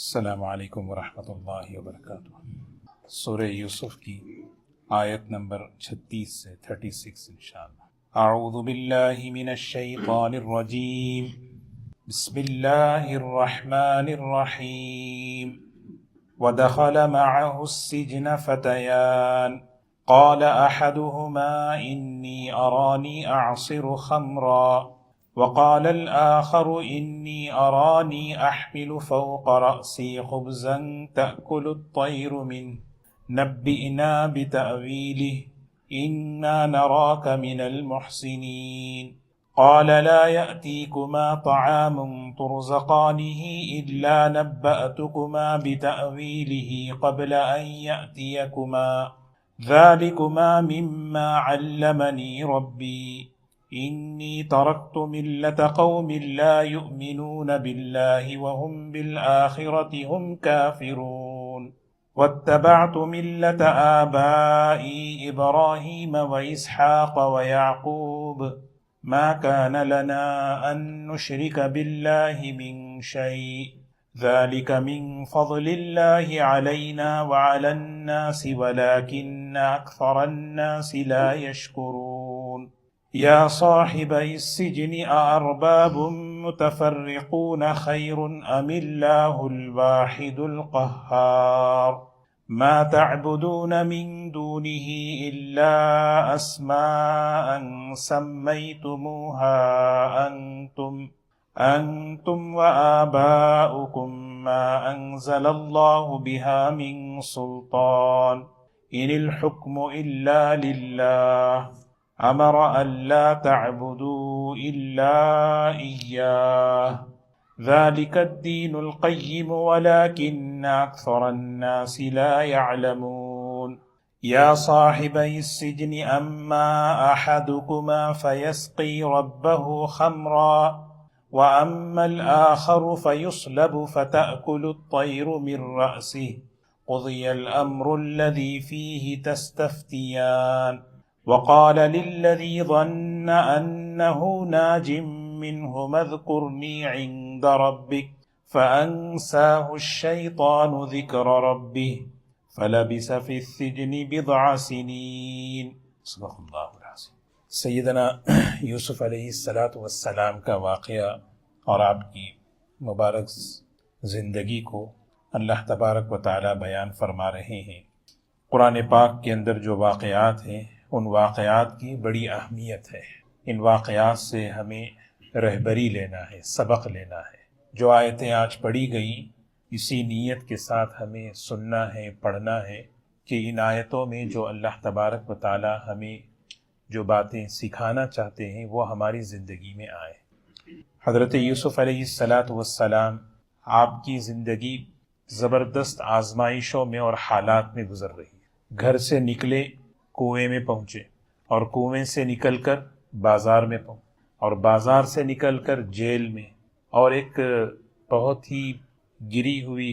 السلام علیکم ورحمۃ اللہ وبرکاتہ۔ سورہ یوسف کی آیت نمبر 36 سے 36 انشاءاللہ۔ اعوذ باللہ من الشیطان الرجیم، بسم اللہ الرحمن الرحیم۔ ودخل معه السجن فتيان قال احدهما انی ارانی اعصر خمرا وقال الآخر إني أراني أحمل فوق رأسي خبزا تأكل الطير منه نبئنا بتأويله إنا نراك من المحسنين قال لا يأتيكما طعام ترزقانه إلا نبأتكما بتأويله قبل أن يأتيكما ذلكما مما علمني ربي إني تركت ملة قوم لا يؤمنون بالله وهم بالآخرة هم كافرون واتبعت ملة آبائي إبراهيم وإسحاق ويعقوب ما كان لنا أن نشرك بالله من شيء ذلك من فضل الله علينا وعلى الناس ولكن أكثر الناس لا يشكرون یا صاحبي السجن أأرباب متفرقون خير أم الله الواحد القهار ما تعبدون من دونه إلا أسماء سميتموها أنتم وآباؤكم ما أنزل الله بها من سلطان إن الحكم إلا لله امر الا تعبدوا الا اياه ذلك الدين القيم ولكن اكثر الناس لا يعلمون يا صاحبي السجن اما احدكما فيسقي ربه خمرا واما الاخر فيصلب فتأكل الطير من رأسه قضي الامر الذي فيه تستفتيان وقال للذي ظن أنه ناج منهما اذكرني عند ربك فأنساه الشيطان ذكر ربه فلبث في السجن بضع سنين صدق اللہ العظیم۔ سیدنا یوسف علیہ السلام کا واقعہ اور آپ کی مبارک زندگی کو اللہ تبارک و تعالی بیان فرما رہے ہیں۔ قرآن پاک کے اندر جو واقعات ہیں ان واقعات کی بڑی اہمیت ہے۔ ان واقعات سے ہمیں رہبری لینا ہے، سبق لینا ہے۔ جو آیتیں آج پڑھی گئیں اسی نیت کے ساتھ ہمیں سننا ہے، پڑھنا ہے کہ ان آیتوں میں جو اللہ تبارک و تعالی ہمیں جو باتیں سکھانا چاہتے ہیں وہ ہماری زندگی میں آئے۔ حضرت یوسف علیہ السلام آپ کی زندگی زبردست آزمائشوں میں اور حالات میں گزر رہی ہے۔ گھر سے نکلے، کنویں میں پہنچے، اور کنویں سے نکل کر بازار میں پہنچے، اور بازار سے نکل کر جیل میں، اور ایک بہت ہی گری ہوئی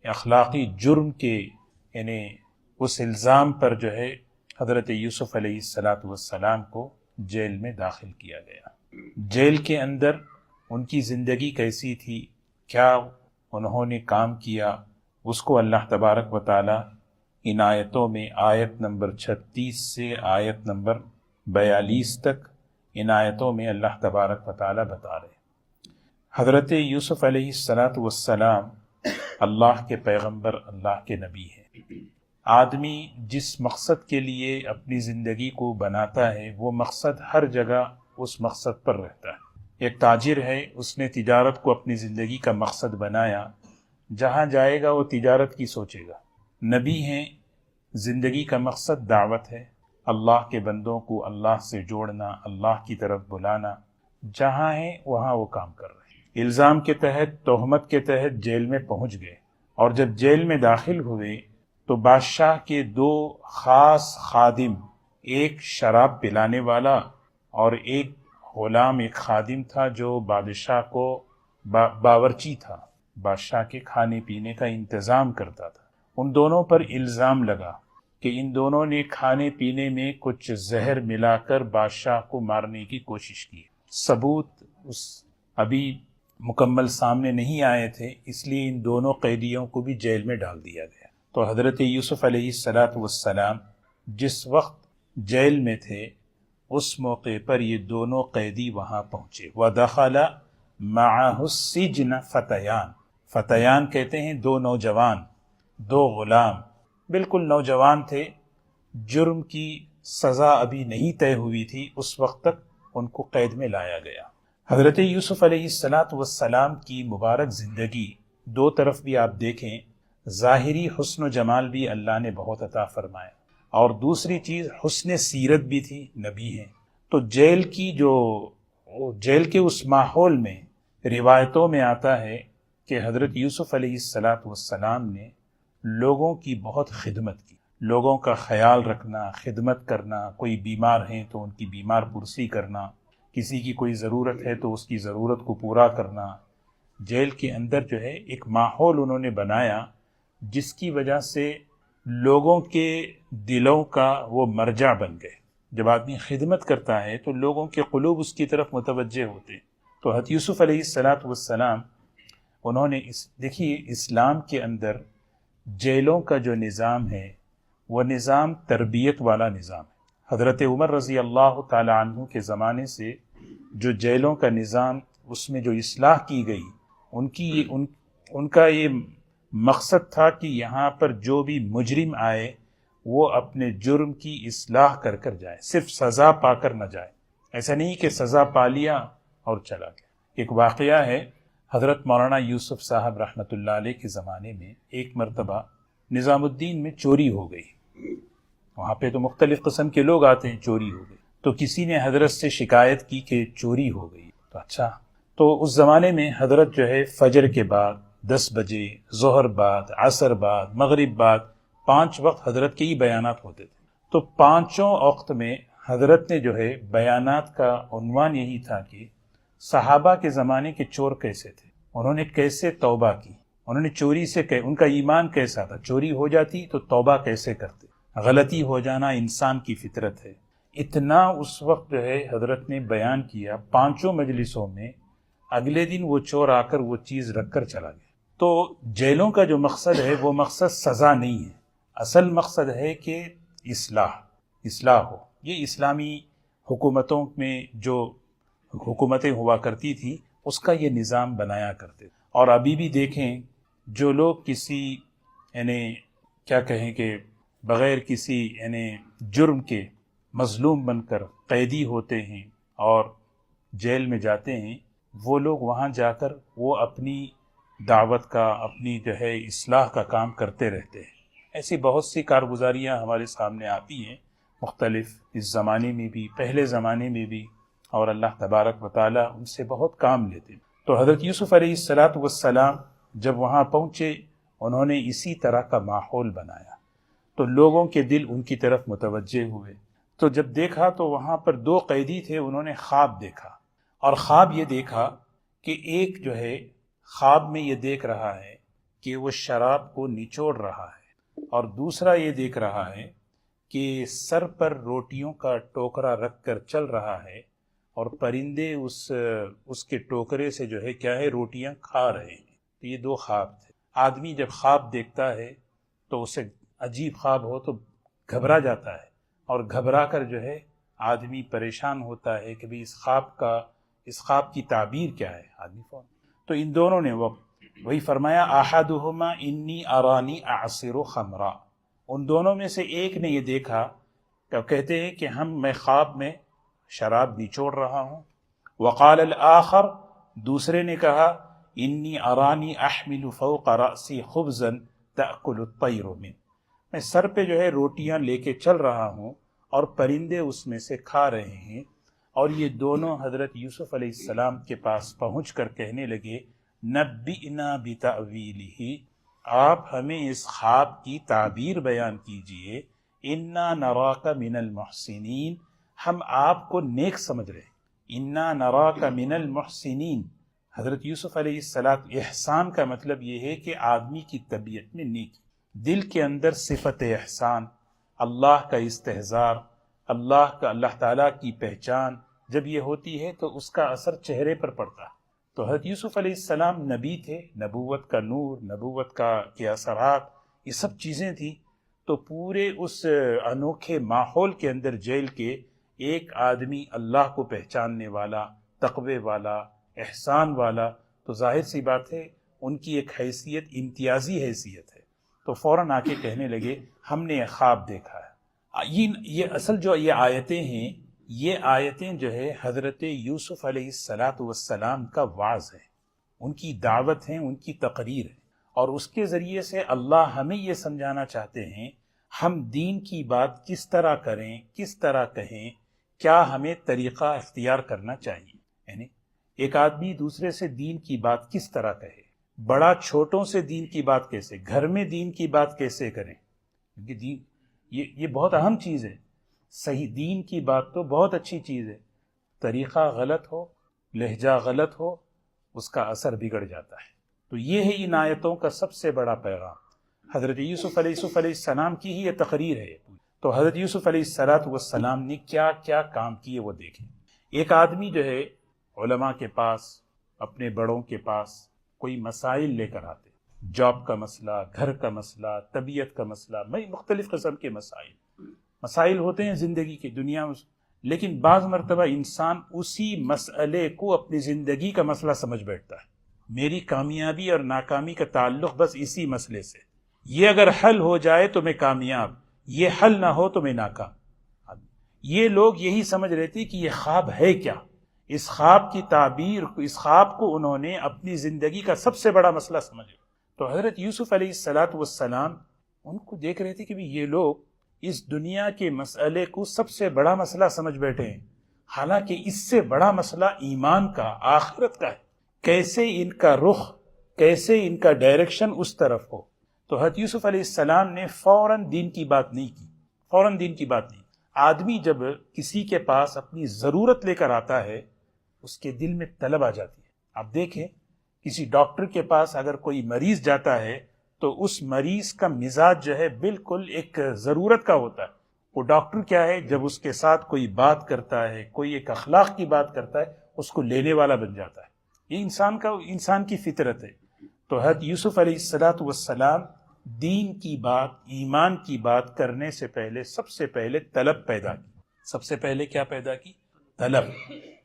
اخلاقی جرم کے یعنی اس الزام پر جو ہے حضرت یوسف علیہ السلام کو جیل میں داخل کیا گیا۔ جیل کے اندر ان کی زندگی کیسی تھی، کیا انہوں نے کام کیا، اس کو اللہ تبارک و تعالی ان آیتوں میں آیت نمبر 36 سے آیت نمبر 42 تک ان آیتوں میں اللہ تبارک و تعالی بتا رہے ہیں۔ حضرت یوسف علیہ السلام اللہ کے پیغمبر، اللہ کے نبی ہیں۔ آدمی جس مقصد کے لیے اپنی زندگی کو بناتا ہے وہ مقصد ہر جگہ اس مقصد پر رہتا ہے۔ ایک تاجر ہے، اس نے تجارت کو اپنی زندگی کا مقصد بنایا، جہاں جائے گا وہ تجارت کی سوچے گا۔ نبی ہیں، زندگی کا مقصد دعوت ہے، اللہ کے بندوں کو اللہ سے جوڑنا، اللہ کی طرف بلانا۔ جہاں ہیں وہاں وہ کام کر رہے ہیں۔ الزام کے تحت، تہمت کے تحت جیل میں پہنچ گئے، اور جب جیل میں داخل ہوئے تو بادشاہ کے دو خاص خادم، ایک شراب پلانے والا اور ایک غلام، ایک خادم تھا جو بادشاہ کو باورچی تھا، بادشاہ کے کھانے پینے کا انتظام کرتا تھا۔ ان دونوں پر الزام لگا کہ ان دونوں نے کھانے پینے میں کچھ زہر ملا کر بادشاہ کو مارنے کی کوشش کی۔ ثبوت ابھی مکمل سامنے نہیں آئے تھے، اس لیے ان دونوں قیدیوں کو بھی جیل میں ڈال دیا گیا۔ تو حضرت یوسف علیہ السلام جس وقت جیل میں تھے اس موقع پر یہ دونوں قیدی وہاں پہنچے۔ وَدَخَلَ مَعَهُ السِّجْنَ فَتَيَانِ، فتیان کہتے ہیں دو نوجوان، دو غلام، بالکل نوجوان تھے، جرم کی سزا ابھی نہیں طے ہوئی تھی، اس وقت تک ان کو قید میں لایا گیا۔ حضرت یوسف علیہ السلام کی مبارک زندگی دو طرف بھی آپ دیکھیں، ظاہری حسن و جمال بھی اللہ نے بہت عطا فرمایا، اور دوسری چیز حسن سیرت بھی تھی، نبی ہیں۔ تو جیل کے اس ماحول میں روایتوں میں آتا ہے کہ حضرت یوسف علیہ السلام نے لوگوں کی بہت خدمت کی، لوگوں کا خیال رکھنا، خدمت کرنا، کوئی بیمار ہیں تو ان کی بیمار پرسی کرنا، کسی کی کوئی ضرورت ہے تو اس کی ضرورت کو پورا کرنا۔ جیل کے اندر جو ہے ایک ماحول انہوں نے بنایا جس کی وجہ سے لوگوں کے دلوں کا وہ مرجع بن گئے۔ جب آدمی خدمت کرتا ہے تو لوگوں کے قلوب اس کی طرف متوجہ ہوتے ہیں۔ تو حضرت یوسف علیہ السلام انہوں نے دیکھیے اسلام کے اندر جیلوں کا جو نظام ہے وہ نظام تربیت والا نظام ہے۔ حضرت عمر رضی اللہ تعالی عنہ کے زمانے سے جو جیلوں کا نظام، اس میں جو اصلاح کی گئی، ان کا یہ مقصد تھا کہ یہاں پر جو بھی مجرم آئے وہ اپنے جرم کی اصلاح کر کر جائے، صرف سزا پا کر نہ جائے۔ ایسا نہیں کہ سزا پا لیا اور چلا گیا۔ ایک واقعہ ہے، حضرت مولانا یوسف صاحب رحمۃ اللہ علیہ کے زمانے میں ایک مرتبہ نظام الدین میں چوری ہو گئی۔ وہاں پہ تو مختلف قسم کے لوگ آتے ہیں، چوری ہو گئی تو کسی نے حضرت سے شکایت کی کہ چوری ہو گئی۔ تو اچھا، تو اس زمانے میں حضرت جو ہے فجر کے بعد 10 بجے، ظہر بعد، عصر بعد، مغرب بعد 5 وقت حضرت کے ہی بیانات ہوتے تھے۔ تو پانچوں وقت میں حضرت نے جو ہے بیانات کا عنوان یہی تھا کہ صحابہ کے زمانے کے چور کیسے تھے، انہوں نے کیسے توبہ کی، انہوں نے چوری سے ان کا ایمان کیسا تھا، چوری ہو جاتی تو توبہ کیسے کرتے، غلطی ہو جانا انسان کی فطرت ہے۔ اتنا اس وقت جو ہے حضرت نے بیان کیا پانچوں مجلسوں میں۔ اگلے دن وہ چور آ کر وہ چیز رکھ کر چلا گیا۔ تو جیلوں کا جو مقصد ہے وہ مقصد سزا نہیں ہے، اصل مقصد ہے کہ اصلاح ہو۔ یہ اسلامی حکومتوں میں جو حکومتیں ہوا کرتی تھی اس کا یہ نظام بنایا کرتے، اور ابھی بھی دیکھیں جو لوگ کسی کیا کہیں کہ بغیر کسی جرم کے مظلوم بن کر قیدی ہوتے ہیں اور جیل میں جاتے ہیں، وہ لوگ وہاں جا کر وہ اپنی دعوت کا، اپنی جو ہے اصلاح کا کام کرتے رہتے ہیں۔ ایسی بہت سی کارگزاریاں ہمارے سامنے آتی ہیں، مختلف اس زمانے میں بھی، پہلے زمانے میں بھی، اور اللہ تبارک و تعالیٰ ان سے بہت کام لیتے ہیں۔ تو حضرت یوسف علیہ السلام جب وہاں پہنچے، انہوں نے اسی طرح کا ماحول بنایا تو لوگوں کے دل ان کی طرف متوجہ ہوئے۔ تو جب دیکھا تو وہاں پر 2 قیدی تھے، انہوں نے خواب دیکھا، اور خواب یہ دیکھا کہ ایک جو ہے خواب میں یہ دیکھ رہا ہے کہ وہ شراب کو نچوڑ رہا ہے، اور دوسرا یہ دیکھ رہا ہے کہ سر پر روٹیوں کا ٹوکرا رکھ کر چل رہا ہے، اور پرندے اس کے ٹوکرے سے جو ہے کیا ہے روٹیاں کھا رہے ہیں۔ تو یہ 2 خواب تھے۔ آدمی جب خواب دیکھتا ہے تو اسے عجیب خواب ہو تو گھبرا جاتا ہے، اور گھبرا کر جو ہے آدمی پریشان ہوتا ہے کہ بھی اس خواب کی تعبیر کیا ہے آدمی فون۔ تو ان دونوں نے وہی فرمایا احدہما انی ارانی اعصر خمرا، ان دونوں میں سے ایک نے یہ دیکھا کہ کہتے ہیں کہ میں خواب میں شراب نچوڑ رہا ہوں۔ وقال الآخر، دوسرے نے کہا انی ارانی احمل فوق رأسی خبزا تأکل الطیر من، میں سر پہ جو ہے روٹیاں لے کے چل رہا ہوں اور پرندے اس میں سے کھا رہے ہیں۔ اور یہ دونوں حضرت یوسف علیہ السلام کے پاس پہنچ کر کہنے لگے نبئنا بتأویلہ، آپ ہمیں اس خواب کی تعبیر بیان کیجئے، انا نراک من المحسنین، ہم آپ کو نیک سمجھ رہے ہیں۔ انا نراک من المحسنین، حضرت یوسف علیہ السلام، احسان کا مطلب یہ ہے کہ آدمی کی طبیعت میں نیکی، دل کے اندر صفت احسان، اللہ کا استحضار، اللہ تعالیٰ کی پہچان جب یہ ہوتی ہے تو اس کا اثر چہرے پر پڑتا ہے۔ تو حضرت یوسف علیہ السلام نبی تھے، نبوت کا نور، نبوت کے اثرات، یہ سب چیزیں تھیں. تو پورے اس انوکھے ماحول کے اندر جیل کے ایک آدمی اللہ کو پہچاننے والا، تقوی والا، احسان والا، تو ظاہر سی بات ہے ان کی ایک حیثیت امتیازی حیثیت ہے. تو فوراً آ کے کہنے لگے ہم نے ایک خواب دیکھا ہے. یہ اصل جو یہ آیتیں ہیں، یہ آیتیں جو ہے حضرت یوسف علیہ السلام کا وعظ ہے، ان کی دعوت ہیں، ان کی تقریر ہے. اور اس کے ذریعے سے اللہ ہمیں یہ سمجھانا چاہتے ہیں ہم دین کی بات کس طرح کریں، کس طرح کہیں، کیا ہمیں طریقہ اختیار کرنا چاہیے. یعنی ایک آدمی دوسرے سے دین کی بات کس طرح کہے، بڑا چھوٹوں سے دین کی بات کیسے، گھر میں دین کی بات کیسے کریں، کیونکہ دین یہ بہت اہم چیز ہے. صحیح دین کی بات تو بہت اچھی چیز ہے، طریقہ غلط ہو، لہجہ غلط ہو، اس کا اثر بگڑ جاتا ہے. تو یہ ہے ان آیتوں کا سب سے بڑا پیغام. حضرت یوسف علیہ السلام کی ہی یہ تقریر ہے. تو حضرت یوسف علیہ السلام نے کیا کیا کام کیے وہ دیکھیں. ایک آدمی جو ہے علماء کے پاس، اپنے بڑوں کے پاس کوئی مسائل لے کر آتے، جاب کا مسئلہ، گھر کا مسئلہ، طبیعت کا مسئلہ، مختلف قسم کے مسائل ہوتے ہیں زندگی کی دنیا میں. لیکن بعض مرتبہ انسان اسی مسئلے کو اپنی زندگی کا مسئلہ سمجھ بیٹھتا ہے. میری کامیابی اور ناکامی کا تعلق بس اسی مسئلے سے، یہ اگر حل ہو جائے تو میں کامیاب، یہ حل نہ ہو تو میں ناکام. یہ لوگ یہی سمجھ رہے تھے کہ یہ خواب ہے کیا، اس خواب کی تعبیر، اس خواب کو انہوں نے اپنی زندگی کا سب سے بڑا مسئلہ سمجھا. تو حضرت یوسف علیہ السلام ان کو دیکھ رہے تھے کہ یہ لوگ اس دنیا کے مسئلے کو سب سے بڑا مسئلہ سمجھ بیٹھے ہیں، حالانکہ اس سے بڑا مسئلہ ایمان کا، آخرت کا ہے. کیسے ان کا رخ، کیسے ان کا ڈائریکشن اس طرف ہو. تو حضرت یوسف علیہ السلام نے فوراً دین کی بات نہیں کی، فوراً دین کی بات نہیں. آدمی جب کسی کے پاس اپنی ضرورت لے کر آتا ہے اس کے دل میں طلب آ جاتی ہے. آپ دیکھیں کسی ڈاکٹر کے پاس اگر کوئی مریض جاتا ہے تو اس مریض کا مزاج جو ہے بالکل ایک ضرورت کا ہوتا ہے. وہ ڈاکٹر کیا ہے، جب اس کے ساتھ کوئی بات کرتا ہے، کوئی ایک اخلاق کی بات کرتا ہے، اس کو لینے والا بن جاتا ہے. یہ انسان کی فطرت ہے. تو حضرت یوسف علیہ السلام دین کی بات، ایمان کی بات کرنے سے پہلے سب سے پہلے طلب پیدا کی. سب سے پہلے کیا پیدا کی؟ طلب.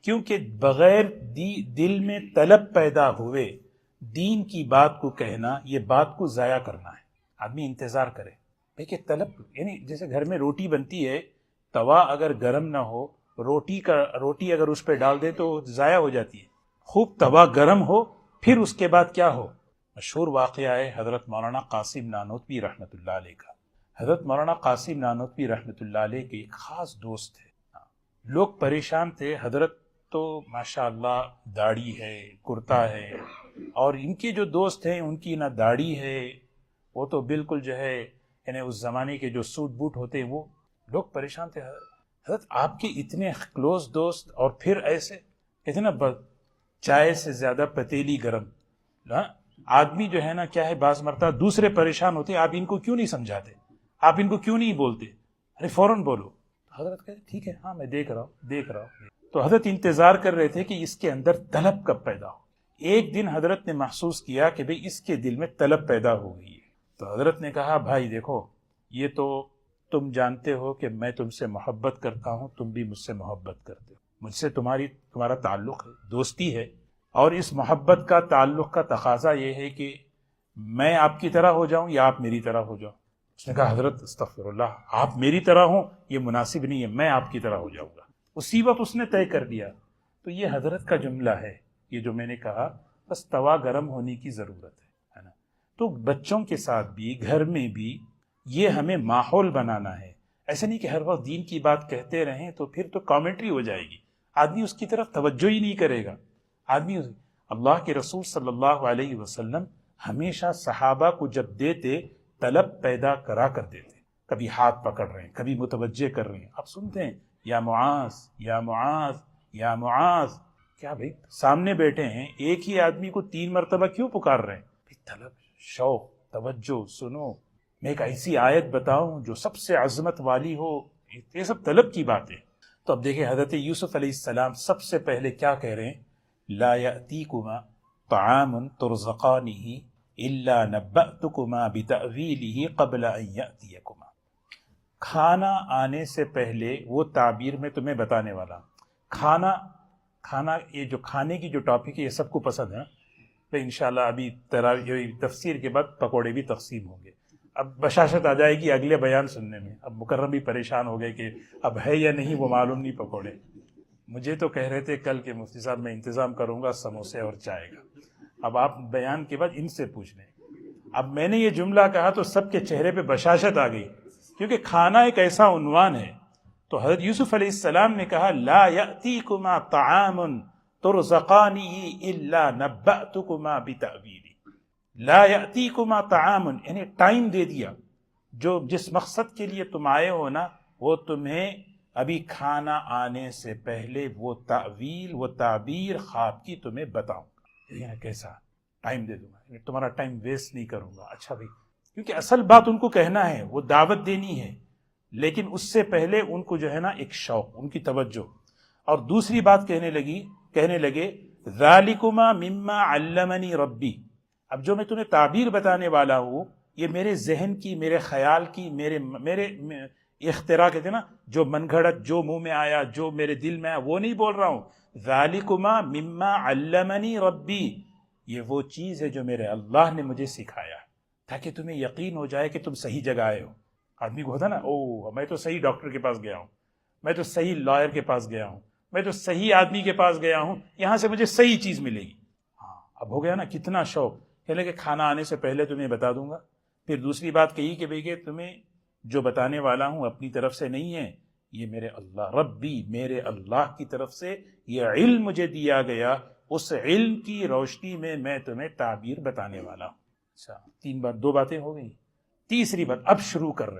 کیونکہ بغیر دل میں طلب پیدا ہوئے دین کی بات کو کہنا، یہ بات کو ضائع کرنا ہے. آدمی انتظار کرے. دیکھیں طلب یعنی جیسے گھر میں روٹی بنتی ہے، توا اگر گرم نہ ہو، روٹی اگر اس پہ ڈال دے تو ضائع ہو جاتی ہے. خوب توا گرم ہو، پھر اس کے بعد کیا ہو. مشہور واقعہ ہے حضرت مولانا قاسم نانوتوی رحمۃ اللہ علیہ کا. حضرت مولانا قاسم نانوتوی رحمۃ اللہ علیہ کے ایک خاص دوست تھے. لوگ پریشان تھے، حضرت تو ماشاء اللہ داڑھی ہے، کرتا ہے، اور ان کے جو دوست ہیں ان کی نہ داڑھی ہے، وہ تو بالکل جو ہے یعنی اس زمانے کے جو سوٹ بوٹ ہوتے ہیں. وہ لوگ پریشان تھے، حضرت آپ کے اتنے کلوز دوست اور پھر ایسے اتنا چائے سے زیادہ پتیلی گرم. آدمی جو ہے نا کیا ہے، بعض مرتبہ دوسرے پریشان ہوتے، آپ ان کو کیوں نہیں سمجھاتے، آپ ان کو کیوں نہیں بولتے، ارے فوراً بولو. حضرت کہتے ٹھیک ہے، ہاں میں دیکھ رہا ہوں. تو حضرت انتظار کر رہے تھے کہ اس کے اندر طلب کب پیدا ہو. ایک دن حضرت نے محسوس کیا کہ بھئی اس کے دل میں طلب پیدا ہو گئی ہے. تو حضرت نے کہا بھائی دیکھو، یہ تو تم جانتے ہو کہ میں تم سے محبت کرتا ہوں، تم بھی مجھ سے محبت کرتے ہو، مجھ سے تمہارا تعلق ہے، دوستی ہے، اور اس محبت کا تعلق کا تقاضا یہ ہے کہ میں آپ کی طرح ہو جاؤں یا آپ میری طرح ہو جاؤں. اس نے کہا حضرت استغفر اللہ، آپ میری طرح ہوں یہ مناسب نہیں ہے، میں آپ کی طرح ہو جاؤں گا. اسی وقت اس نے طے کر دیا. تو یہ حضرت کا جملہ ہے، یہ جو میں نے کہا، بس توا گرم ہونے کی ضرورت ہے نا. تو بچوں کے ساتھ بھی، گھر میں بھی یہ ہمیں ماحول بنانا ہے. ایسا نہیں کہ ہر وقت دین کی بات کہتے رہیں تو پھر تو کامنٹری ہو جائے گی، آدمی اس کی طرف توجہ ہی نہیں کرے گا. اللہ کے رسول صلی اللہ علیہ وسلم ہمیشہ صحابہ کو جب دیتے طلب پیدا کرا کر دیتے. کبھی ہاتھ پکڑ رہے ہیں، کبھی متوجہ کر رہے ہیں. آپ سنتے ہیں یا معاذ یا معاذ یا معاذ. کیا بھائی سامنے بیٹھے ہیں، ایک ہی آدمی کو 3 مرتبہ کیوں پکار رہے ہیں؟ طلب، شوق، توجہ. سنو میں ایک ایسی آیت بتاؤں جو سب سے عظمت والی ہو. یہ سب طلب کی باتیں. تو اب دیکھیں حضرت یوسف علیہ السلام سب سے پہلے کیا کہہ رہے ہیں، لا یأتیکما طعام ترزقانہ الا نبأتکما بتأویلہ قبل ان یأتیکما. کھانا آنے سے پہلے وہ تعبیر میں تمہیں بتانے والا. کھانا یہ جو کھانے کی جو ٹاپک ہے یہ سب کو پسند ہے. تو انشاءاللہ ابھی تفسیر کے بعد پکوڑے بھی تقسیم ہوں گے. اب بشاشت آ جائے گی اگلے بیان سننے میں. اب مکرم بھی پریشان ہو گئے کہ اب ہے یا نہیں وہ معلوم نہیں پکوڑے. مجھے تو کہہ رہے تھے کل کہ مفتی صاحب میں انتظام کروں گا سموسے اور چائے کا. اب آپ بیان کے بعد ان سے پوچھ لیں. اب میں نے یہ جملہ کہا تو سب کے چہرے پہ بشاشت آ گئی، کیونکہ کھانا ایک ایسا عنوان ہے. تو حضرت یوسف علیہ السلام نے کہا لا یأتیکما طعام ترزقانہ الا نبأتکما بتأویلہ. لا یأتیکما طعام یعنی ٹائم دے دیا. جس مقصد کے لیے تم آئے ہو نا وہ تمہیں ابھی کھانا آنے سے پہلے وہ تعویل وہ تعبیر خواب کی تمہیں بتاؤں گا. کیسا ٹائم دے دوں گا، تمہارا ٹائم ویسٹ نہیں کروں گا. اچھا بھائی، کیونکہ اصل بات ان کو کہنا ہے، وہ دعوت دینی ہے، لیکن اس سے پہلے ان کو جو ہے نا ایک شوق، ان کی توجہ. اور دوسری بات کہنے لگے ذالکما مما علمنی ربی. اب جو میں تمہیں تعبیر بتانے والا ہوں یہ میرے ذہن کی، میرے خیال کی، میرے اختراع کہتے ہیں نا، جو من گھڑت، جو منہ میں آیا، جو میرے دل میں آیا وہ نہیں بول رہا ہوں. ذالکما مما علمنی ربی، یہ وہ چیز ہے جو میرے اللہ نے مجھے سکھایا، تاکہ تمہیں یقین ہو جائے کہ تم صحیح جگہ آئے ہو. آدمی کو ہوتا نا، او میں تو صحیح ڈاکٹر کے پاس گیا ہوں، میں تو صحیح لائر کے پاس گیا ہوں، میں تو صحیح آدمی کے پاس گیا ہوں، یہاں سے مجھے صحیح چیز ملے گی. ہاں اب ہو گیا نا کتنا شوق. کہنے کہ کھانا آنے سے پہلے تمہیں بتا دوں گا. پھر دوسری بات کہی کہ بھئی کہ تمہیں جو بتانے والا ہوں اپنی طرف سے نہیں ہے، یہ میرے اللہ ربی، میرے اللہ کی طرف سے یہ علم مجھے دیا گیا، اس علم کی روشنی میں میں تمہیں تعبیر بتانے والا ہوں. اچھا، دو باتیں ہو گئی. تیسری بات اب شروع کر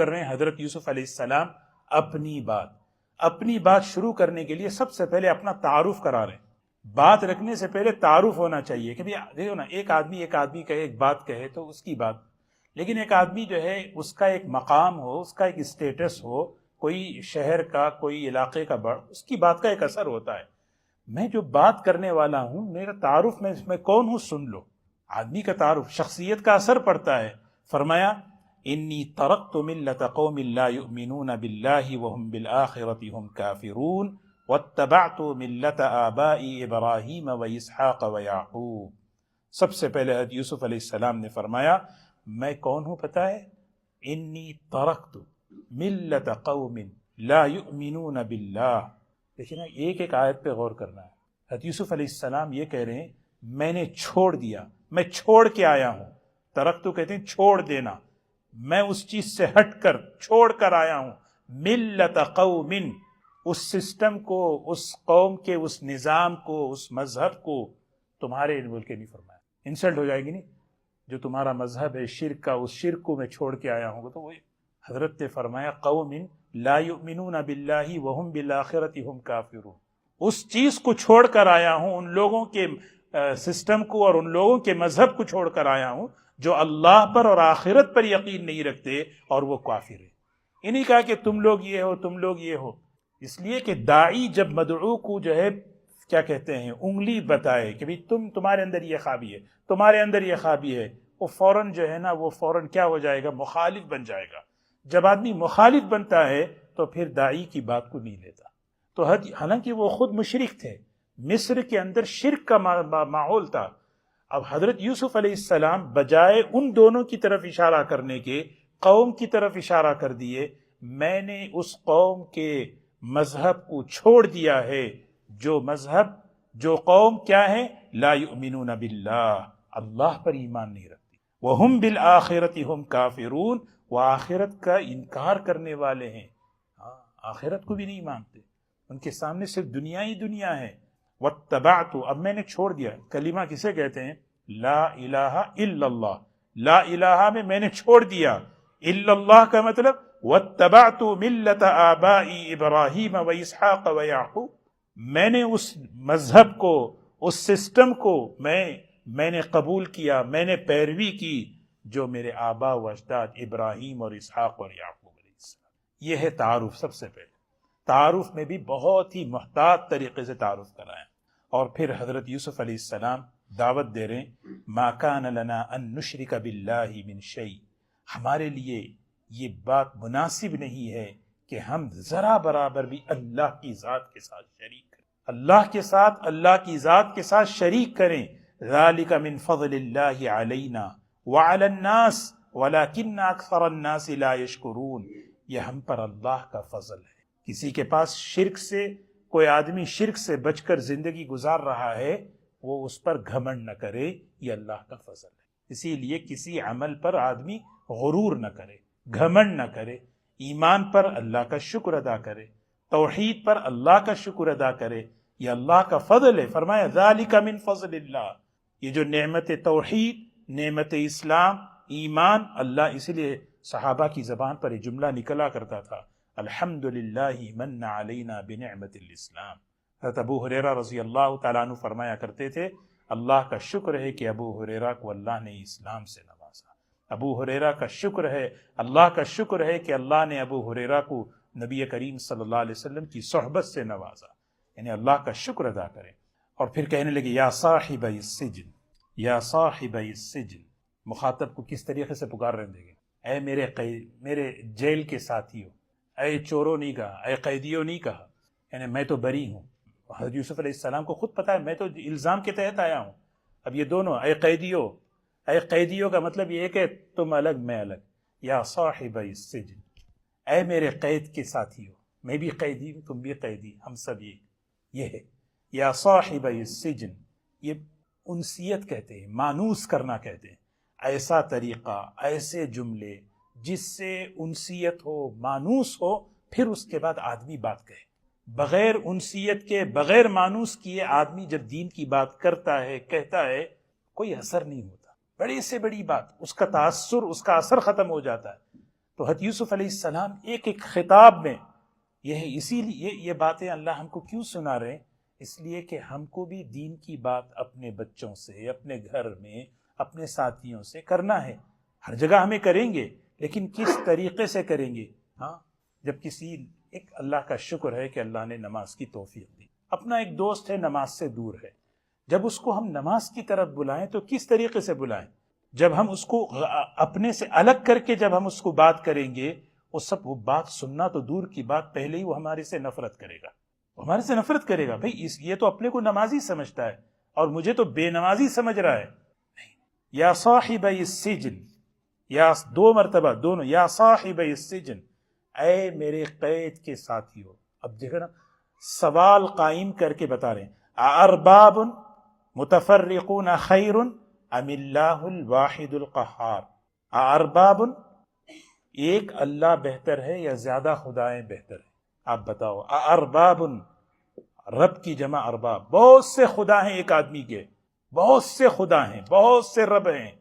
رہے ہیں حضرت یوسف علیہ السلام اپنی بات شروع کرنے کے لیے سب سے پہلے اپنا تعارف کرا رہے ہیں. بات رکھنے سے پہلے تعارف ہونا چاہیے کہ دیکھو نا، ایک آدمی کہے، ایک بات کہے تو اس کی بات، لیکن ایک آدمی جو ہے اس کا ایک مقام ہو، اس کا ایک اسٹیٹس ہو، کوئی شہر کا، کوئی علاقے کا بڑھ، اس کی بات کا ایک اثر ہوتا ہے. میں جو بات کرنے والا ہوں میرا تعارف میں کون ہوں سن لو. آدمی کا تعارف شخصیت کا اثر پڑتا ہے. فرمایا انی ترکت ملت قوم لا یؤمنون باللہ وهم بالآخرۃ هم کافرون واتبعت ملت آبائی ابراہیم واسحاق ویعقوب. سب سے پہلے حضرت یوسف علیہ السلام نے فرمایا میں کون ہوں پتہ ہے؟ انی ترکت ملت قوم لا یؤمنون باللہ. دیکھیں نا، ایک آیت پہ غور کرنا ہے. حضرت یوسف علیہ السلام یہ کہہ رہے ہیں میں نے چھوڑ دیا، میں چھوڑ کے آیا ہوں. ترکت کہتے ہیں چھوڑ دینا، میں اس چیز سے ہٹ کر چھوڑ کر آیا ہوں. ملت قوم، اس سسٹم کو، اس قوم کے اس نظام کو، اس مذہب کو. تمہارے بول کے نہیں فرمایا، انسلٹ ہو جائے گی نہیں. جو تمہارا مذہب ہے شرک کا، اس شرک کو میں چھوڑ کے آیا ہوں. تو وہ حضرت نے فرمایا قوم لا یؤمنون باللہ وهم بالآخرۃ هم کافرون. اس چیز کو چھوڑ کر آیا ہوں، ان لوگوں کے سسٹم کو اور ان لوگوں کے مذہب کو چھوڑ کر آیا ہوں جو اللہ پر اور آخرت پر یقین نہیں رکھتے اور وہ کافر ہیں. انہیں کہا کہ تم لوگ یہ ہو، تم لوگ یہ ہو. اس لیے کہ داعی جب مدعو کو جو ہے کیا کہتے ہیں انگلی بتائے کہ بھئی تمہارے اندر یہ خابی ہے، تمہارے اندر یہ خابی ہے، وہ فوراً جو ہے نا وہ فوراً کیا ہو جائے گا؟ مخالف بن جائے گا. جب آدمی مخالف بنتا ہے تو پھر داعی کی بات کو نہیں لیتا. تو حالانکہ وہ خود مشرک تھے، مصر کے اندر شرک کا ماحول تھا. اب حضرت یوسف علیہ السلام بجائے ان دونوں کی طرف اشارہ کرنے کے قوم کی طرف اشارہ کر دیے. میں نے اس قوم کے مذہب کو چھوڑ دیا ہے، جو مذہب، جو قوم کیا ہے؟ لا یؤمنون باللہ، اللہ پر ایمان نہیں رکھتی. وہم بالآخرۃ ہم کافرون، وہ آخرت کا انکار کرنے والے ہیں. آخرت کو بھی نہیں مانتے، ان کے سامنے صرف دنیا ہی دنیا ہے. واتبعت، اب میں نے چھوڑ دیا. کلمہ کسے کہتے ہیں؟ لا الہ الا اللہ. لا الہ میں نے چھوڑ دیا. الا اللہ کا مطلب واتبعت ملت آبائی ابراہیم واسحاق ویعقوب. میں نے اس مذہب کو، اس سسٹم کو میں نے قبول کیا، میں نے پیروی کی جو میرے آبا و اجداد ابراہیم اور اسحاق اور یعقوب علیہ السلام. یہ ہے تعارف. سب سے پہلے تعارف میں بھی بہت ہی محتاط طریقے سے تعارف کرائیں. اور پھر حضرت یوسف علیہ السلام دعوت دے رہے ہیں، ما کان لنا ان نشرک باللہ من شیء، ہمارے لیے یہ بات مناسب نہیں ہے کہ ہم ذرا برابر بھی اللہ کی ذات کے ساتھ شریک کریں، اللہ کے ساتھ، اللہ کی ذات کے ساتھ شریک کریں۔ ذالک من فضل اللہ علینا وعلی الناس ولکن اکثر الناس لا یشکرون، یہ ہم پر اللہ کا فضل ہے۔ کسی کے پاس شرک سے، کوئی آدمی شرک سے بچ کر زندگی گزار رہا ہے، وہ اس پر گھمنڈ نہ کرے، یہ اللہ کا فضل ہے۔ اسی لیے کسی عمل پر آدمی غرور نہ کرے، گھمنڈ نہ کرے، ایمان پر اللہ کا شکر ادا کرے، توحید پر اللہ کا شکر ادا کرے، یہ اللہ کا فضل ہے۔ فرمایا ذالک من فضل اللہ، یہ جو نعمت توحید، نعمت اسلام، ایمان، اللہ، اس لیے صحابہ کی زبان پر یہ جملہ نکلا کرتا تھا، الحمدللہ من علینا بنعمت الاسلام۔ حضرت ابو ہریرہ رضی اللہ تعالیٰ عنہ فرمایا کرتے تھے، اللہ کا شکر ہے کہ ابو ہریرہ کو اللہ نے اسلام سے نوازا، ابو ہریرہ کا شکر ہے، اللہ کا شکر ہے کہ اللہ نے ابو ہریرہ کو نبی کریم صلی اللہ علیہ وسلم کی صحبت سے نوازا، یعنی اللہ کا شکر ادا کریں۔ اور پھر کہنے لگے یا صاحب السجن، یا صاحب السجن، مخاطب کو کس طریقے سے پکار رہے ہیں، اے میرے جیل کے ساتھیوں، اے چوروں نہیں کہا، اے قیدیوں نہیں کہا، یعنی میں تو بری ہوں۔ حضرت یوسف علیہ السلام کو خود پتا ہے میں تو الزام کے تحت آیا ہوں۔ اب یہ دونوں اے قیدیوں، اے قیدیوں کا مطلب یہ ہے کہ تم الگ میں الگ، یا صاحب السجن، اے میرے قید کے ساتھیوں، میں بھی قیدی ہوں، تم بھی قیدی، ہم سب یہ ہے۔ یا صاحب السجن، یہ انسیت کہتے ہیں، مانوس کرنا کہتے ہیں، ایسا طریقہ، ایسے جملے جس سے انسیت ہو، مانوس ہو، پھر اس کے بعد آدمی بات کہے۔ بغیر انسیت کے، بغیر مانوس کیے آدمی جب دین کی بات کرتا ہے، کہتا ہے، کوئی اثر نہیں ہوتا، بڑی سے بڑی بات، اس کا تاثر، اس کا اثر ختم ہو جاتا ہے۔ تو حضرت یوسف علیہ السلام ایک ایک خطاب میں اسی لیے یہ باتیں اللہ ہم کو کیوں سنا رہے ہیں؟ اس لیے کہ ہم کو بھی دین کی بات اپنے بچوں سے، اپنے گھر میں، اپنے ساتھیوں سے کرنا ہے۔ ہر جگہ ہمیں کریں گے، لیکن کس طریقے سے کریں گے؟ ہاں، جب کسی ایک اللہ کا شکر ہے کہ اللہ نے نماز کی توفیق دی، اپنا ایک دوست ہے نماز سے دور ہے، جب اس کو ہم نماز کی طرف بلائیں تو کس طریقے سے بلائیں؟ جب ہم اس کو اپنے سے الگ کر کے جب ہم اس کو بات کریں گے، وہ بات سننا تو دور کی بات، پہلے ہی وہ ہمارے سے نفرت کرے گا، وہ ہمارے سے نفرت کرے گا۔ بھائی یہ تو اپنے کو نمازی سمجھتا ہے اور مجھے تو بے نمازی سمجھ رہا ہے۔ یا صاحب السجن، یا دو مرتبہ دونوں، یا صاحب السجن، اے میرے قید کے ساتھیوں۔ اب دیکھو نا، سوال قائم کر کے بتا رہے ہیں، ارباب متفرقون خیر ام اللہ الواحد القہار، ارباب، ایک اللہ بہتر ہے یا زیادہ خدائیں بہتر ہیں؟ آپ بتاؤ، ارباب، رب کی جمع ارباب، بہت سے خدا ہیں ایک آدمی کے، بہت سے خدا ہیں، بہت سے رب ہیں،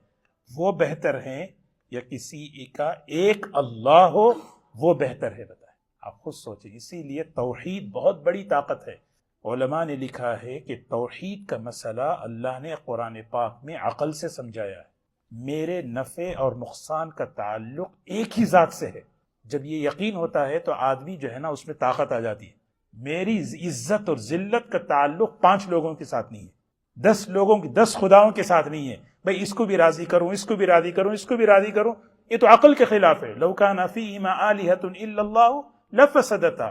وہ بہتر ہیں یا کسی کا ایک اللہ ہو وہ بہتر ہے؟ بتائیں، آپ خود سوچیں۔ اسی لیے توحید بہت بڑی طاقت ہے۔ علماء نے لکھا ہے کہ توحید کا مسئلہ اللہ نے قرآن پاک میں عقل سے سمجھایا ہے۔ میرے نفع اور نقصان کا تعلق ایک ہی ذات سے ہے۔ جب یہ یقین ہوتا ہے تو آدمی جو ہے نا، اس میں طاقت آ جاتی ہے۔ میری عزت اور ذلت کا تعلق 5 لوگوں کے ساتھ نہیں ہے، 10 لوگوں کی، 10 خداؤں کے ساتھ نہیں ہے۔ بھئی اس کو بھی راضی کروں، اس کو بھی راضی کروں، اس کو بھی راضی کروں، یہ تو عقل کے خلاف ہے۔ لو کان فیہما آلہۃ الا اللہ لفسدتا،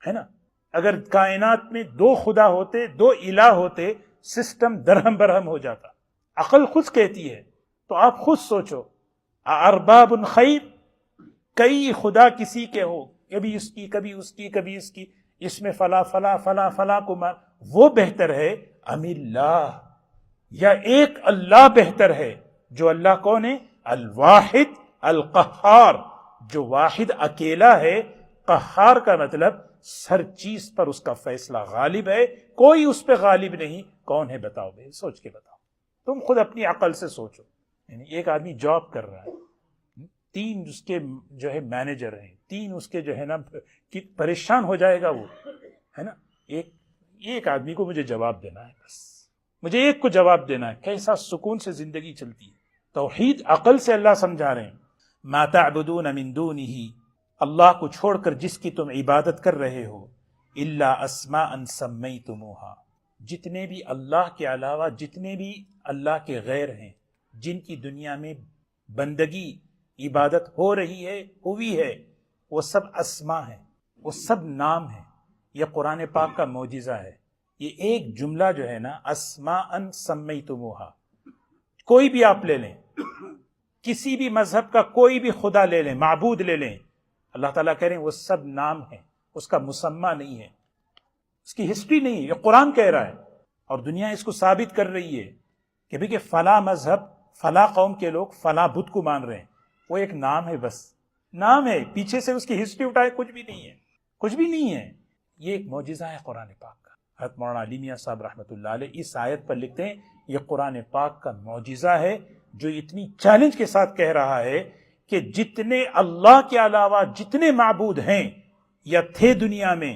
ہے نا؟ اگر کائنات میں 2 خدا ہوتے، 2 الہ ہوتے، سسٹم درہم برہم ہو جاتا۔ عقل خود کہتی ہے، تو آپ خود سوچو، ارباب خیر، کئی خدا کسی کے ہو، کبھی اس کی، کبھی اس کی، کبھی اس کی، اس میں فلا فلا فلا فلا کو مان، وہ بہتر ہے ام اللہ، یا ایک اللہ بہتر ہے؟ جو اللہ کون ہے؟ الواحد القہار، جو واحد اکیلا ہے۔ قہار کا مطلب ہر چیز پر اس کا فیصلہ غالب ہے، کوئی اس پہ غالب نہیں۔ کون ہے بتاؤ بھائی، سوچ کے بتاؤ، تم خود اپنی عقل سے سوچو۔ یعنی ایک آدمی جاب کر رہا ہے، 3 اس کے جو ہے مینیجر ہیں، 3 اس کے جو ہے نا، پریشان ہو جائے گا وہ، ہے نا؟ ایک آدمی کو مجھے جواب دینا ہے، بس مجھے ایک کو جواب دینا ہے، کیسا سکون سے زندگی چلتی ہے۔ توحید عقل سے اللہ سمجھا رہے ہیں، ما تعبدون من دونہ، اللہ کو چھوڑ کر جس کی تم عبادت کر رہے ہو، الا اسماء سمیتموہا، جتنے بھی اللہ کے علاوہ جتنے بھی اللہ کے غیر ہیں، جن کی دنیا میں بندگی عبادت ہو رہی ہے، ہوئی ہے، وہ سب اسما ہیں، وہ سب نام ہیں۔ یہ قرآن پاک کا معجزہ ہے۔ یہ ایک جملہ جو ہے نا، اسماء سمیتموہا، کوئی بھی آپ لے لیں، کسی بھی مذہب کا کوئی بھی خدا لے لیں، معبود لے لیں، اللہ تعالیٰ کہہ رہے ہیں وہ سب نام ہیں، اس کا مسمى نہیں ہے، اس کی ہسٹری نہیں ہے، یہ قرآن کہہ رہا ہے، اور دنیا اس کو ثابت کر رہی ہے کہ بھئی کہ فلاں مذہب فلاں قوم کے لوگ فلاں بت کو مان رہے ہیں، وہ ایک نام ہے، بس نام ہے، پیچھے سے اس کی ہسٹری اٹھائے کچھ بھی نہیں ہے، کچھ بھی نہیں ہے۔ یہ ایک معجزہ ہے قرآن پاک کا۔ حضرت مولانا علی میاں صاحب رحمۃ اللہ علیہ اس آیت پر لکھتے ہیں یہ قرآن پاک کا معجزہ ہے جو اتنی چیلنج کے ساتھ کہہ رہا ہے کہ جتنے اللہ کے علاوہ جتنے معبود ہیں یا تھے دنیا میں،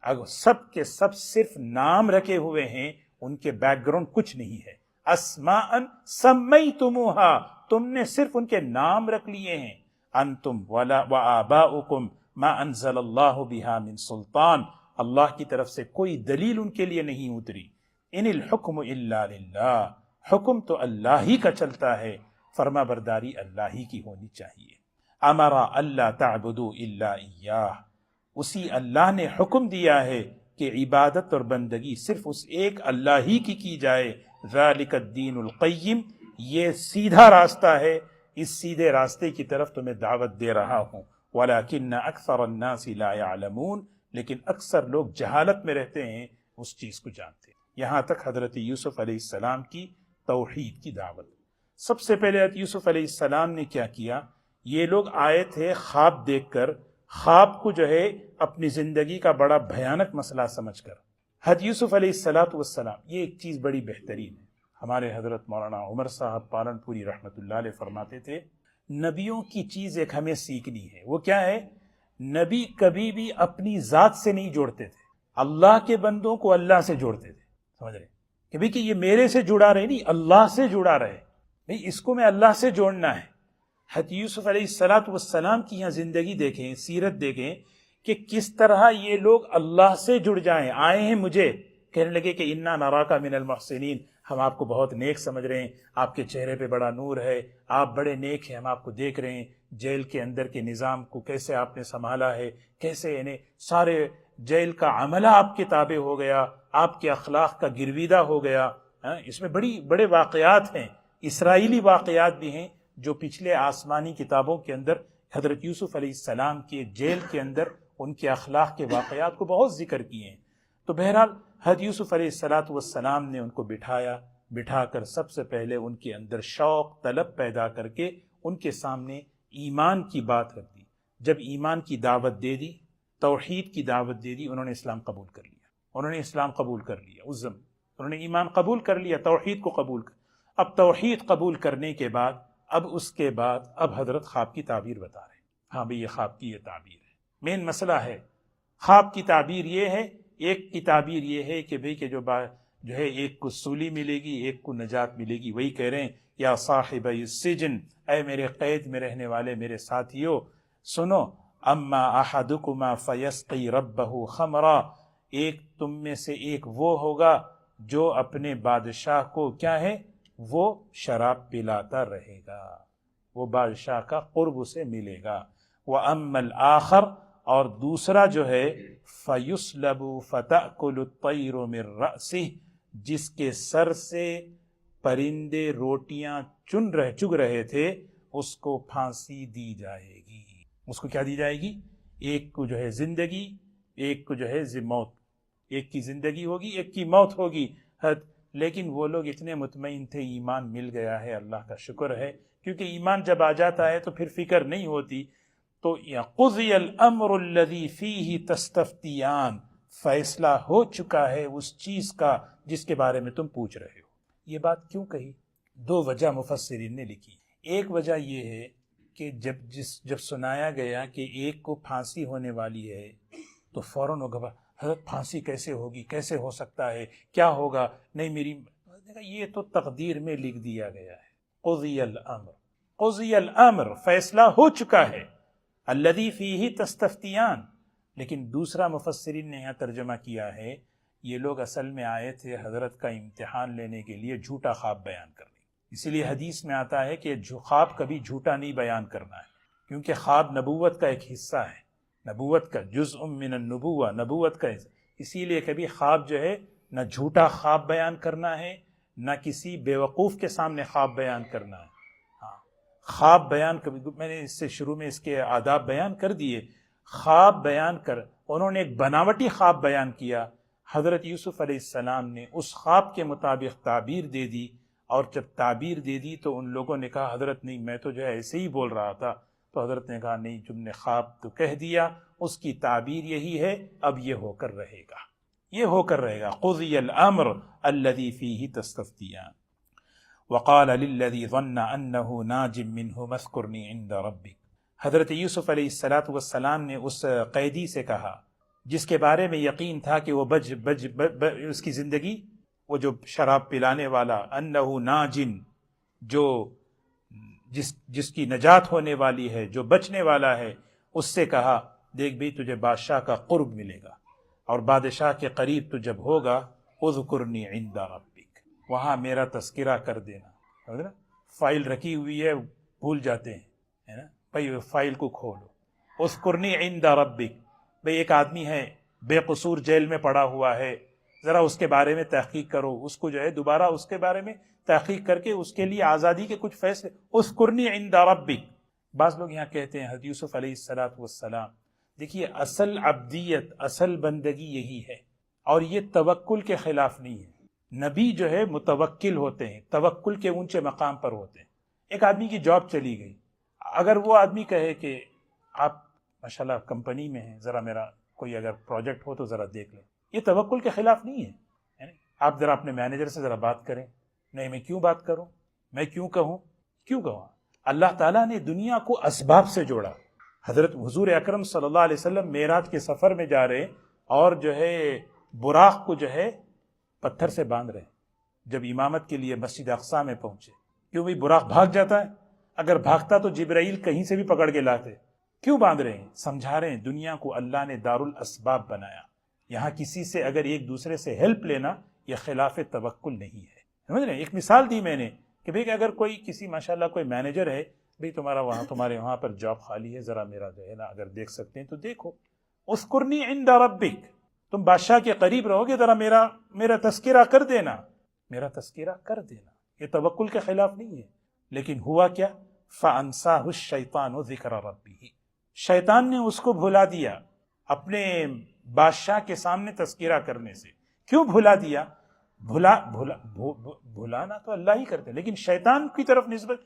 اگر سب کے سب صرف نام رکھے ہوئے ہیں، ان کے بیک گراؤنڈ کچھ نہیں ہے۔ اسماء سمیتموہا، تم نے صرف ان کے نام رکھ لیے ہیں۔ انتم وآباؤکم ما انزل اللہ بہا من سلطان، اللہ کی طرف سے کوئی دلیل ان کے لیے نہیں اتری۔ ان الحکم الا للہ، حکم تو اللہ ہی کا چلتا ہے، فرما برداری اللہ ہی کی ہونی چاہیے۔ امر اللہ تعبدوا الا ایاہ، اسی اللہ نے حکم دیا ہے کہ عبادت اور بندگی صرف اس ایک اللہ ہی کی جائے۔ ذالک الدین القیم، یہ سیدھا راستہ ہے، اس سیدھے راستے کی طرف تمہیں دعوت دے رہا ہوں۔ ولیکن اکثر الناس لا يعلمون، لیکن اکثر لوگ جہالت میں رہتے ہیں، اس چیز کو جانتے ہیں۔ یہاں تک حضرت یوسف علیہ السلام کی توحید کی دعوت۔ سب سے پہلے حضرت یوسف علیہ السلام نے کیا کیا؟ یہ لوگ آئے تھے خواب دیکھ کر، خواب کو جو ہے اپنی زندگی کا بڑا بھیانک مسئلہ سمجھ کر۔ حضرت یوسف علیہ السلام، یہ ایک چیز بڑی بہترین ہے۔ ہمارے حضرت مولانا عمر صاحب پالنپوری رحمۃ اللہ علیہ فرماتے تھے نبیوں کی چیز ایک ہمیں سیکھنی ہے، وہ کیا ہے؟ نبی کبھی بھی اپنی ذات سے نہیں جوڑتے تھے، اللہ کے بندوں کو اللہ سے جوڑتے تھے۔ سمجھ رہے کہ بھئی کہ یہ میرے سے جڑا رہے، نہیں، اللہ سے جڑا رہے، بھئی اس کو میں اللہ سے جوڑنا ہے۔ حضرت یوسف علیہ السلام کی یہاں زندگی دیکھیں، سیرت دیکھیں کہ کس طرح یہ لوگ اللہ سے جڑ جائیں۔ آئے ہیں مجھے، کہنے لگے کہ انا نراک من المحسنین، ہم آپ کو بہت نیک سمجھ رہے ہیں، آپ کے چہرے پہ بڑا نور ہے، آپ بڑے نیک ہیں، ہم آپ کو دیکھ رہے ہیں، جیل کے اندر کے نظام کو کیسے آپ نے سنبھالا ہے، کیسے انہیں سارے جیل کا عملہ آپ کے تابع ہو گیا، آپ کے اخلاق کا گرویدہ ہو گیا۔ اس میں بڑے واقعات ہیں، اسرائیلی واقعات بھی ہیں جو پچھلے آسمانی کتابوں کے اندر حضرت یوسف علیہ السلام کے جیل کے اندر ان کے اخلاق کے واقعات کو بہت ذکر کیے ہیں۔ تو بہرحال حضرت یوسف علیہ السلام نے ان کو بٹھا کر سب سے پہلے ان کے اندر شوق طلب پیدا کر کے ان کے سامنے ایمان کی بات رکھ دی۔ جب ایمان کی دعوت دے دی، توحید کی دعوت دے دی، انہوں نے اسلام قبول کر لیا، انہوں نے ایمان قبول کر لیا، توحید کو قبول کر۔ اب توحید قبول کرنے کے بعد اب حضرت خواب کی تعبیر بتا رہے ہیں۔ ہاں بھئی یہ خواب کی یہ تعبیر ہے، مین مسئلہ ہے خواب کی تعبیر یہ ہے۔ ایک کی تعبیر یہ ہے کہ بھئی کہ جو ہے ایک کو سولی ملے گی، ایک کو نجات ملے گی۔ وہی کہہ رہے ہیں یا صاحب السجن، اے میرے قید میں رہنے والے میرے ساتھیو، سنو، اما احدکما فیسقی ربہ خمرا، ایک تم میں سے ایک وہ ہوگا جو اپنے بادشاہ کو کیا ہے، وہ شراب پلاتا رہے گا، وہ بادشاہ کا قرب اسے ملے گا۔ وَأَمَّا الْآخَرُ، اور دوسرا جو ہے فَيُسْلَبُ فَتَأْكُلُ الطَّيْرُ مِنْ رَأْسِهِ، جس کے سر سے پرندے روٹیاں چگ رہے تھے، اس کو پھانسی دی جائے گی۔ اس کو کیا دی جائے گی؟ ایک کو جو ہے زندگی، ایک کو جو ہے موت، ایک کی زندگی ہوگی، ایک کی موت ہوگی۔ لیکن وہ لوگ اتنے مطمئن تھے، ایمان مل گیا ہے، اللہ کا شکر ہے، کیونکہ ایمان جب آ جاتا ہے تو پھر فکر نہیں ہوتی۔ تو قضی الامر الذی فیہ تستفتیان، فیصلہ ہو چکا ہے اس چیز کا جس کے بارے میں تم پوچھ رہے ہو۔ یہ بات کیوں کہی؟ دو وجہ مفسرین نے لکھی۔ ایک وجہ یہ ہے کہ جب سنایا گیا کہ ایک کو پھانسی ہونے والی ہے تو فوراً حضرت پھانسی کیسے ہوگی، کیسے ہو سکتا ہے، کیا ہوگا؟ نہیں، یہ تو تقدیر میں لکھ دیا گیا ہے۔ قضی الامر، فیصلہ ہو چکا ہے، الذی فیہ تستفتیان۔ لیکن دوسرا مفسرین نے یہاں ترجمہ کیا ہے یہ لوگ اصل میں آئے تھے حضرت کا امتحان لینے کے لیے جھوٹا خواب بیان کرنے. اسی لیے حدیث میں آتا ہے کہ خواب کبھی جھوٹا نہیں بیان کرنا ہے، کیونکہ خواب نبوت کا ایک حصہ ہے، نبوت کا جزء من النبوہ، نبوت کا حصہ. اسی لیے کبھی خواب جو ہے نہ جھوٹا خواب بیان کرنا ہے، نہ کسی بیوقوف کے سامنے خواب بیان کرنا ہے. ہاں، خواب بیان کبھی، میں نے اس سے شروع میں اس کے آداب بیان کر دیے. خواب بیان کر انہوں نے ایک بناوٹی خواب بیان کیا. حضرت یوسف علیہ السلام نے اس خواب کے مطابق تعبیر دے دی، اور جب تعبیر دے دی تو ان لوگوں نے کہا حضرت نہیں، میں تو جو ہے ایسے ہی بول رہا تھا. تو حضرت نے کہا نہیں، تم نے خواب تو کہہ دیا، اس کی تعبیر یہی ہے، اب یہ ہو کر رہے گا، یہ ہو کر رہے گا. قضی الامر الذی فیہ تستفتیان وقال للذی ظن انہ ناج منہ اذکرنی عند ربک. حضرت یوسف علیہ السلام نے اس قیدی سے کہا جس کے بارے میں یقین تھا کہ وہ اس کی زندگی، وہ جو شراب پلانے والا، انہ ناجن، جو جس کی نجات ہونے والی ہے، جو بچنے والا ہے، اس سے کہا دیکھ بھی تجھے بادشاہ کا قرب ملے گا، اور بادشاہ کے قریب تو جب ہوگا اذکرنی عند ربک، وہاں میرا تذکرہ کر دینا. فائل رکھی ہوئی ہے، بھول جاتے ہیں، ہے نا بھائی، فائل کو کھولو. اذکرنی عند ربک، بھئی ایک آدمی ہے بے قصور جیل میں پڑا ہوا ہے، ذرا اس کے بارے میں تحقیق کرو، اس کو جو ہے دوبارہ اس کے بارے میں تحقیق کر کے اس کے لیے آزادی کے کچھ فیصلے. اذکرنی عند ربک. بعض لوگ یہاں کہتے ہیں حضرت یوسف علیہ السلام، دیکھیے اصل عبدیت، اصل بندگی یہی ہے، اور یہ توکل کے خلاف نہیں ہے. نبی جو ہے متوکل ہوتے ہیں، توکل کے اونچے مقام پر ہوتے ہیں. ایک آدمی کی جاب چلی گئی، اگر وہ آدمی کہے کہ آپ ماشاءاللہ کمپنی میں ہیں، ذرا میرا کوئی اگر پروجیکٹ ہو تو ذرا دیکھ لیں، یہ توکل کے خلاف نہیں ہے. آپ ذرا اپنے مینیجر سے ذرا بات کریں. نہیں، میں کیوں بات کروں، میں کیوں کہوں. اللہ تعالیٰ نے دنیا کو اسباب سے جوڑا. حضرت حضور اکرم صلی اللہ علیہ وسلم معراج کے سفر میں جا رہے اور جو ہے براق کو جو ہے پتھر سے باندھ رہے. جب امامت کے لیے مسجد اقصی میں پہنچے، کیوں بھائی براق بھاگ جاتا ہے؟ اگر بھاگتا تو جبرائیل کہیں سے بھی پکڑ کے لاتے. کیوں باندھ رہے ہیں؟ سمجھا رہے ہیں دنیا کو اللہ نے دار الاسباب بنایا. یہاں کسی سے اگر ایک دوسرے سے ہیلپ لینا، یہ خلاف توکل نہیں ہے. سمجھ رہے ہیں؟ ایک مثال دی میں نے کہ بھئی اگر کوئی کسی ماشاءاللہ کوئی مینیجر ہے، بھئی تمہارے وہاں پر جاب خالی ہے، ذرا میرا جو ہے نا اگر دیکھ سکتے ہیں تو دیکھو. اذکرنی عند ربک، تم بادشاہ کے قریب رہو گے، ذرا میرا تذکرہ کر دینا، میرا تذکرہ کر دینا. یہ توکل کے خلاف نہیں ہے. لیکن ہوا کیا؟ فَأَنْسَاهُ الشَّيْطَانُ ذِكْرَ رَبِّهِ، شیطان نے اس کو بھلا دیا اپنے بادشاہ کے سامنے تذکرہ کرنے سے. کیوں بھلا دیا؟ بھلانا تو اللہ ہی کرتے، لیکن شیطان کی طرف نسبت،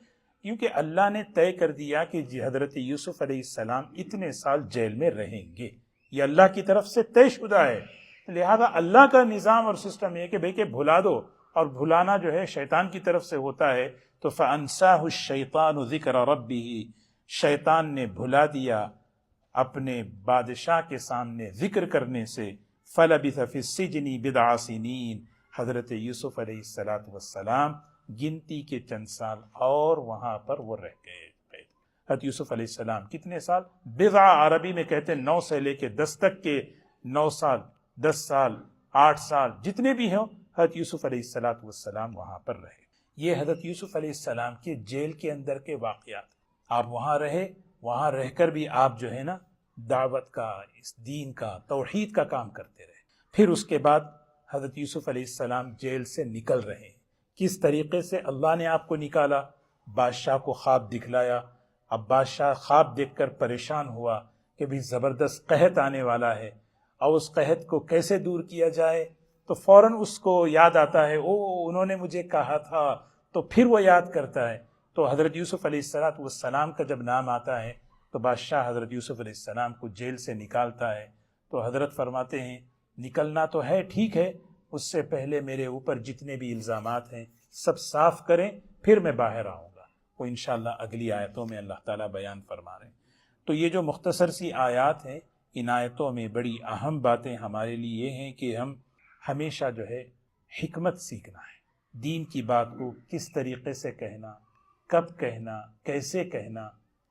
کیونکہ اللہ نے طے کر دیا کہ حضرت یوسف علیہ السلام اتنے سال جیل میں رہیں گے، یہ اللہ کی طرف سے طے شدہ ہے. لہذا اللہ کا نظام اور سسٹم یہ کہ بھئی کہ بھلا دو، اور بھلانا جو ہے شیطان کی طرف سے ہوتا ہے. تو فَأَنْسَاهُ الشَّيْطَانُ ذِكْرَ رَبِّهِ، شیطان نے بھلا دیا اپنے بادشاہ کے سامنے ذکر کرنے سے. فَلَبِثَ فِي السِّجْنِ بِضْعَ سِنِينَ، حضرت یوسف علیہ السلام گنتی کے چند سال اور وہاں پر وہ رہ گئے. حضرت یوسف علیہ السلام کتنے سال؟ بضع عربی میں کہتے ہیں 9 سے لے کے 10 تک کے 9 سال، 10 سال، 8 سال، جتنے بھی ہوں حضرت یوسف علیہ السلام وہاں پر رہے. یہ حضرت یوسف علیہ السلام کے جیل کے اندر کے واقعات. آپ وہاں رہے، وہاں رہ کر بھی آپ جو ہے نا دعوت کا، اس دین کا، توحید کا کام کرتے رہے. پھر اس کے بعد حضرت یوسف علیہ السلام جیل سے نکل رہے ہیں. کس طریقے سے اللہ نے آپ کو نکالا؟ بادشاہ کو خواب دکھلایا. اب بادشاہ خواب دیکھ کر پریشان ہوا کہ بھی زبردست قحط آنے والا ہے، اور اس قحط کو کیسے دور کیا جائے. تو فوراً اس کو یاد آتا ہے، انہوں نے مجھے کہا تھا. تو پھر وہ یاد کرتا ہے. تو حضرت یوسف علیہ السلام کا جب نام آتا ہے تو بادشاہ حضرت یوسف علیہ السلام کو جیل سے نکالتا ہے. تو حضرت فرماتے ہیں نکلنا تو ہے، ٹھیک ہے، اس سے پہلے میرے اوپر جتنے بھی الزامات ہیں سب صاف کریں، پھر میں باہر آؤں گا. وہ انشاءاللہ اگلی آیتوں میں اللہ تعالیٰ بیان فرما رہے ہیں. تو یہ جو مختصر سی آیات ہیں، ان آیتوں میں بڑی اہم باتیں ہمارے لیے یہ ہیں کہ ہم ہمیشہ جو ہے حکمت سیکھنا ہے. دین کی بات کو کس طریقے سے کہنا، کب کہنا، کیسے کہنا،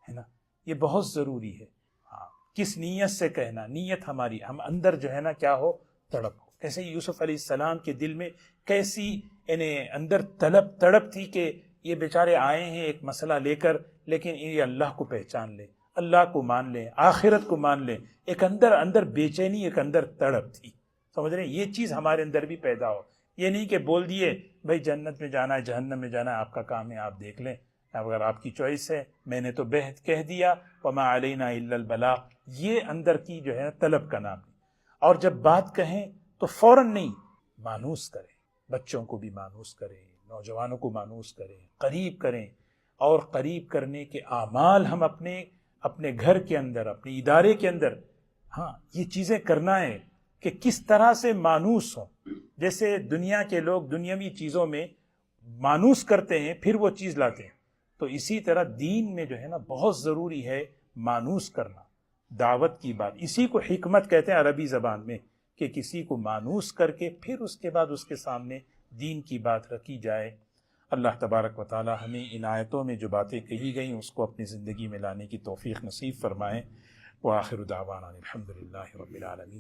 ہے نا، یہ بہت ضروری ہے. ہاں، کس نیت سے کہنا، نیت ہماری، ہم اندر جو ہے نا کیا ہو، تڑپ ہو. کیسے یوسف علیہ السلام کے دل میں کیسی انہیں اندر تڑپ تھی کہ یہ بیچارے آئے ہیں ایک مسئلہ لے کر، لیکن یہ اللہ کو پہچان لیں، اللہ کو مان لیں، آخرت کو مان لیں. ایک اندر بے چینی، ایک اندر تڑپ تھی. سمجھ رہے ہیں؟ یہ چیز ہمارے اندر بھی پیدا ہو. یہ نہیں کہ بول دیے بھائی جنت میں جانا ہے جہنم میں جانا ہے، آپ کا کام ہے، آپ دیکھ لیں، اگر آپ کی چوائس ہے، میں نے تو بہت کہہ دیا، وما علینا الا البلاغ. یہ اندر کی جو ہے طلب کا نام ہے. اور جب بات کہیں تو فوراً نہیں، مانوس کریں، بچوں کو بھی مانوس کریں، نوجوانوں کو مانوس کریں، قریب کریں. اور قریب کرنے کے اعمال ہم اپنے گھر کے اندر، اپنے ادارے کے اندر یہ چیزیں کرنا ہے کہ کس طرح سے مانوس ہوں. جیسے دنیا کے لوگ دنیاوی چیزوں میں مانوس کرتے ہیں پھر وہ چیز لاتے ہیں، تو اسی طرح دین میں جو ہے نا بہت ضروری ہے مانوس کرنا. دعوت کی بات، اسی کو حکمت کہتے ہیں عربی زبان میں، کہ کسی کو مانوس کر کے پھر اس کے بعد اس کے سامنے دین کی بات رکھی جائے. اللہ تبارک و تعالی ہمیں ان آیتوں میں جو باتیں کہی گئیں اس کو اپنی زندگی میں لانے کی توفیق نصیب فرمائے. وآخر دعوانا الحمد للہ رب العالمین.